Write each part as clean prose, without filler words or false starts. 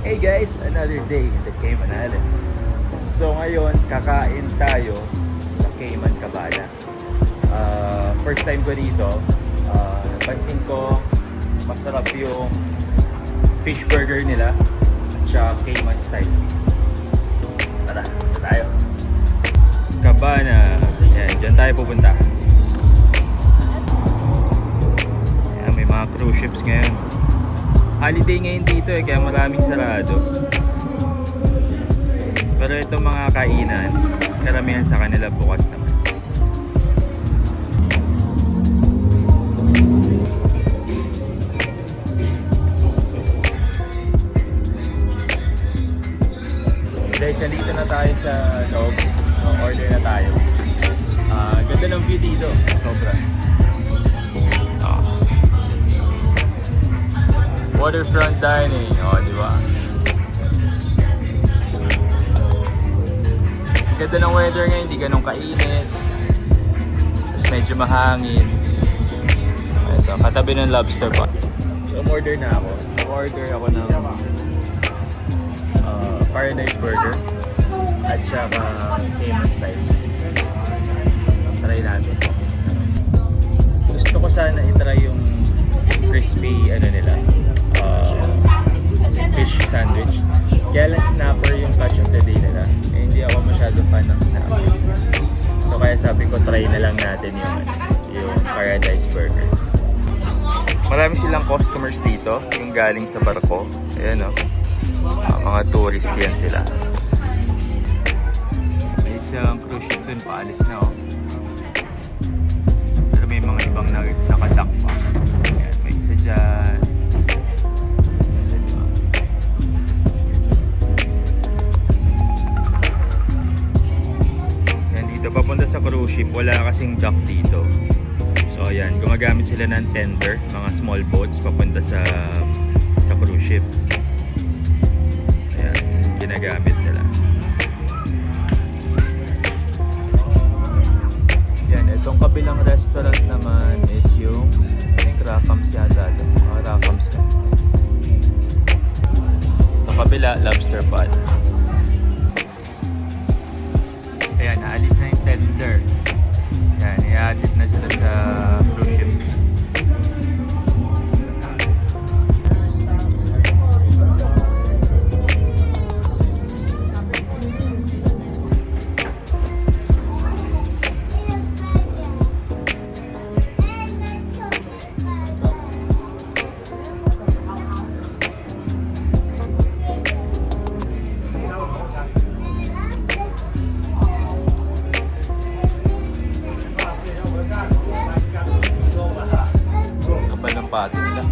Hey guys, another day in the Cayman Islands. So ngayon, kakain tayo sa Cayman Cabana. First time ko dito. Napansin ko, masarap yung fish burger nila at saka Cayman style. Tara, tayo. Cabana. Yan, dyan tayo pupunta. Yan, may mga cruise ships ngayon. Holiday ngayon dito kaya maraming sarado. Pero itong mga kainan, karamihan sa kanila bukas naman. Guys, nandito na tayo sa loob. Order na tayo. Ganda ng view dito. Sobra. Waterfront dining, di ba? Ganda ng weather ngayon, hindi ganun kainit. Tapos medyo mahangin. Ito, katabi ng lobster pa. So, order na ako. Order ako ng Paradise Burger at saka Cayman style. Try natin. Gusto ko sana itry yung crispy nila. Fish sandwich. Kaya lang snapper yung catch of the day nila. Hindi ako masyado fan ng snapper. So kaya sabi ko try na lang natin yung Paradise Burger. Marami silang customers dito, yung galing sa barko. Ayan mga tourist yan sila. May isang cruise ship dun, paalis na Pero may mga ibang nakadock pa. Ayan, may isa dyan. Papunta sa cruise ship, wala kasing dock dito. So ayan, gumagamit sila ng tender, mga small boats papunta sa cruise ship. Ayan, ginagamit nila. Yan, itong kabilang restaurant naman is yung Rakams yata. Rakams yan. Sa kabila, lobster pot. Ayan, naalis na yung tender. Ayan, i-added na sila sa cruise ship. Patin nila.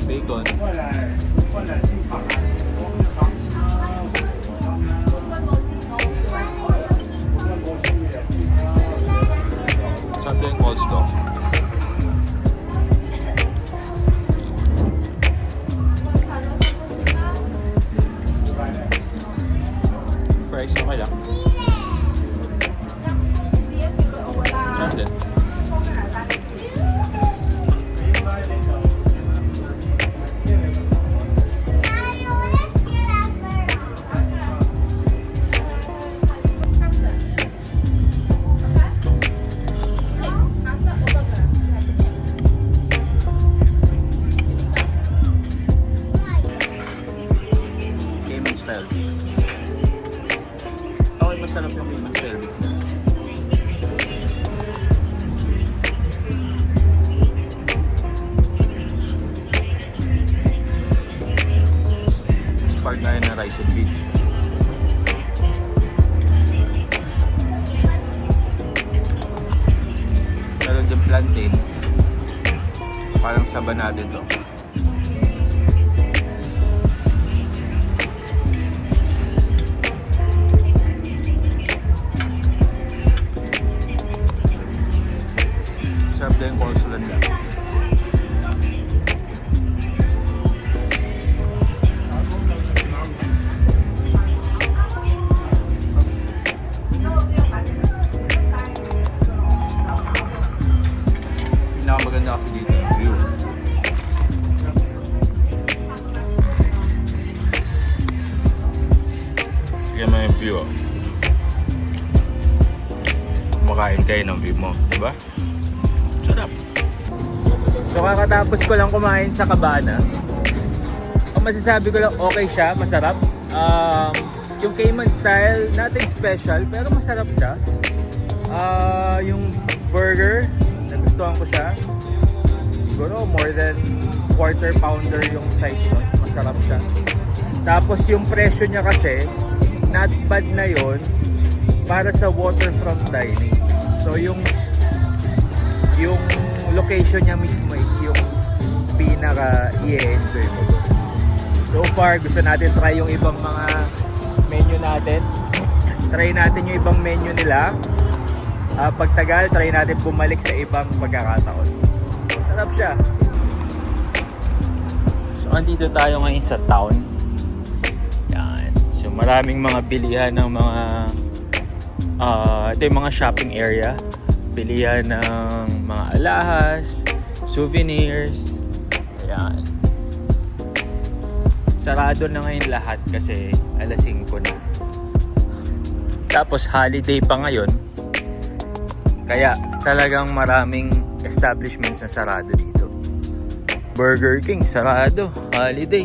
Bacon. Something coleslaw. Price okay lang. Saan din? Cayman style. Masarap yung Cayman style. Spark na yun na rice and beans. Meron din plantain. Parang saba natin to. Sarap din yung coleslaw nila. kasi dito yung view. Tignan mo yung view, oh. Kumakain kayo ng view mo, di ba? Sarap. So kakatapos ko lang kumain sa Cabana. Ang masasabi ko lang, okay siya, masarap. Yung Cayman style, nothing special, pero masarap siya. Yung burger, nagustuhan ko siya. Siguro more than quarter pounder yung size nun. Masarap siya. Tapos yung presyo niya kasi, not bad na yon para sa waterfront dining. So yung location niya mismo is yung pinaka i-enjoy mo doon. So far, gusto natin try yung ibang mga menu natin. Try natin yung ibang menu nila. Pagtagal, try natin bumalik sa ibang pagkakataon. Masarap siya. So, andito tayo ngayon sa town. Yan. So, maraming mga bilihan ng mga ito yung mga shopping area. Bilihan ng mga alahas, souvenirs. Ayan. Sarado na ngayon lahat kasi alas 5 na. Tapos holiday pa ngayon. Kaya talagang maraming establishments na sarado dito. Burger King, sarado. Holiday.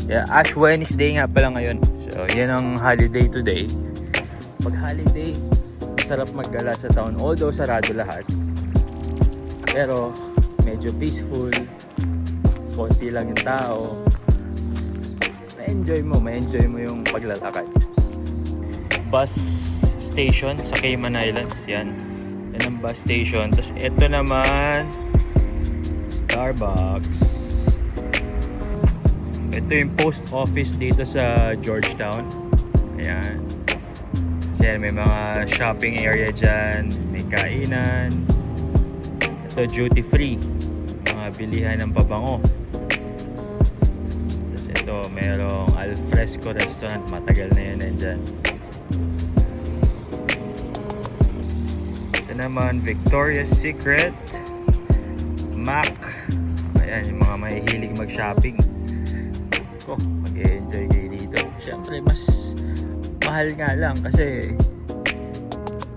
Yeah, Ash Wednesday nga pala ngayon. So, yan ang holiday today. Pag holiday, masarap maggala sa town. Although sarado lahat. Pero, medyo peaceful. Konti lang yung tao. Ma-enjoy mo yung paglalakad. Bus station sa Cayman Islands. Yan ang bus station. Tapos ito naman Starbucks. Ito yung post office dito sa Georgetown. Ayan. Kasi may mga shopping area dyan. May kainan. Ito duty free. Mga bilihan ng pabango. Tapos ito merong Alfresco restaurant. Matagal na yun nandyan. Naman Victoria's Secret, Mac. Ayan yung mga mahihilig mag-shopping. Mag-enjoy kayo dito. Siyempre mas mahal nga lang kasi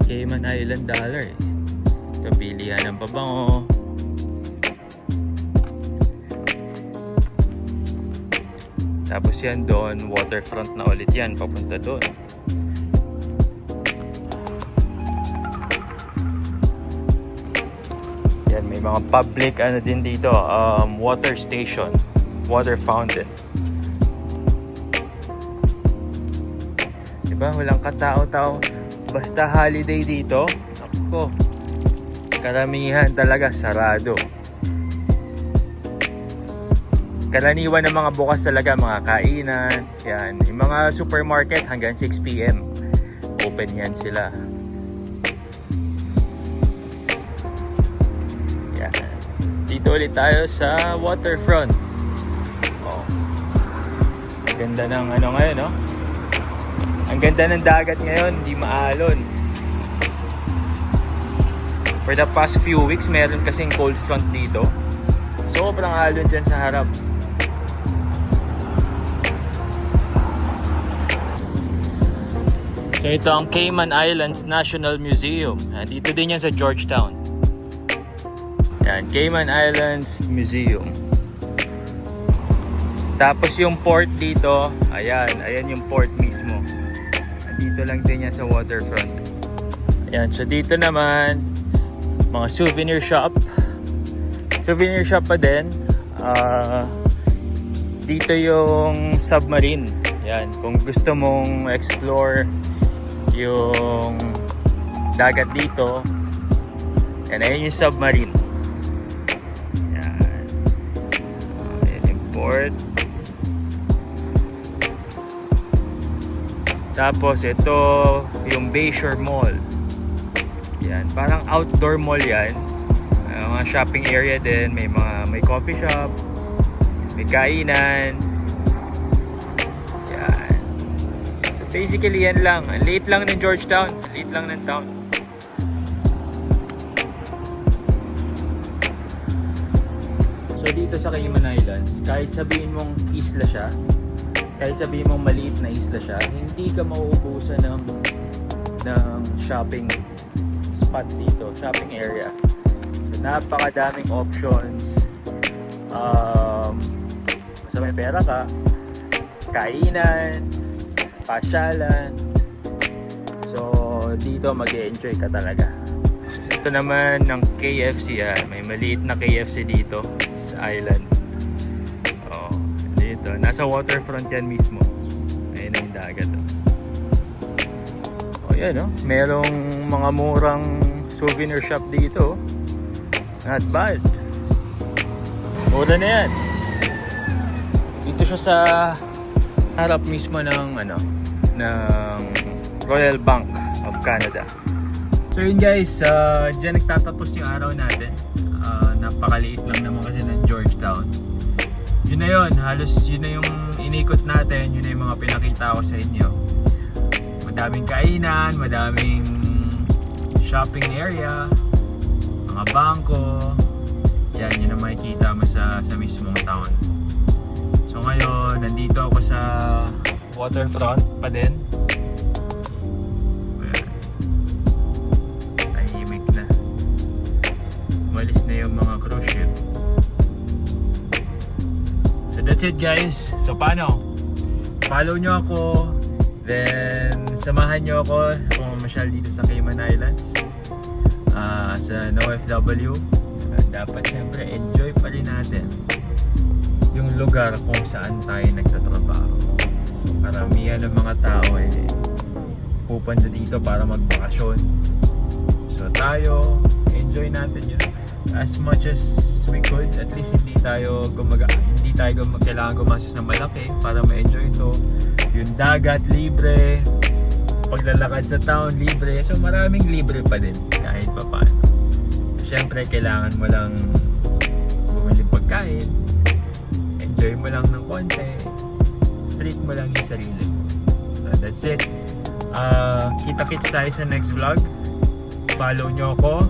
Cayman Island dollar eh. Ito bilihan ng pabango. Tapos yan doon, waterfront na ulit yan, papunta doon. Yan, may mga public ano din dito, water station, water fountain. Diba, walang katao-tao. Basta holiday dito, ako, karamihan talaga sarado. Karaniwan ng mga bukas talaga, mga kainan. Yan, yung mga supermarket hanggang 6 PM open yan sila. Dito ulit tayo sa waterfront. Ang ganda ng ano ngayon, no? Ang ganda ng dagat ngayon, hindi maalon. For the past few weeks, meron kasing cold front dito. Sobrang alon dyan sa harap. So ito ang Cayman Islands National Museum. Dito din yan sa Georgetown. Yan, Cayman Islands Museum. Tapos yung port dito, ayan yung port mismo. Dito lang din yan sa waterfront. Ayan, so dito naman, mga souvenir shop. Souvenir shop pa din. Dito yung submarine. Ayan, kung gusto mong explore yung dagat dito, ayan yung submarine. Tapos ito yung Bayshore Mall. Yan, parang outdoor mall yan. Mga shopping area din, may coffee shop, may kainan. Yan. So basically yan lang. Late lang ng Georgetown, late lang ng town. dito sa Cayman Islands, kahit sabihin mong isla siya, kahit sabihin mong maliit na isla siya, hindi ka mauubusan ng shopping spot dito, shopping area. So, napakadaming options. Basta may pera ka, kainan, pasyalan. So, dito mag-e-enjoy ka talaga. Ito naman ng KFC yan. May maliit na KFC dito sa island. Oh, dito. Nasa waterfront yan mismo. Ayun na yung dagat. Oh, yan oh. Merong mga murang souvenir shop dito. Not bad. Mura na yan. Dito siya sa harap mismo ng ng Royal Bank of Canada. So yun guys, dyan nagtatapos yung araw natin. Napakaliit lang naman kasi ng Georgetown. Yun na yun, halos yun na yung inikot natin. Yun na yung mga pinakita ko sa inyo. Madaming kainan, madaming shopping area, mga bangko. Yan, yun ang makikita mo sa mismong town. So ngayon, nandito ako sa waterfront pa din. Umalis na yung mga cruise ship. So that's it guys. So paano? Follow nyo ako. Then samahan nyo ako kung mamasyal dito sa Cayman Islands. Sa OFW. Dapat syempre enjoy pa rin natin yung lugar kung saan tayo nagtatrabaho. So karamihan ng mga tao pupunta dito para magbakasyon. So tayo, enjoy natin yun as much as we could. At least hindi tayo kailangan gumastos ng malaki para ma-enjoy ito. Yung dagat libre, paglalakad sa town libre, so maraming libre pa din kahit pa paano. Siyempre kailangan mo lang bumili pagkain, enjoy mo lang ng konti, treat mo lang yung sarili. So that's it. Kita-kits tayo sa next vlog. Follow nyo ako.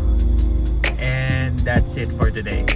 And that's it for today.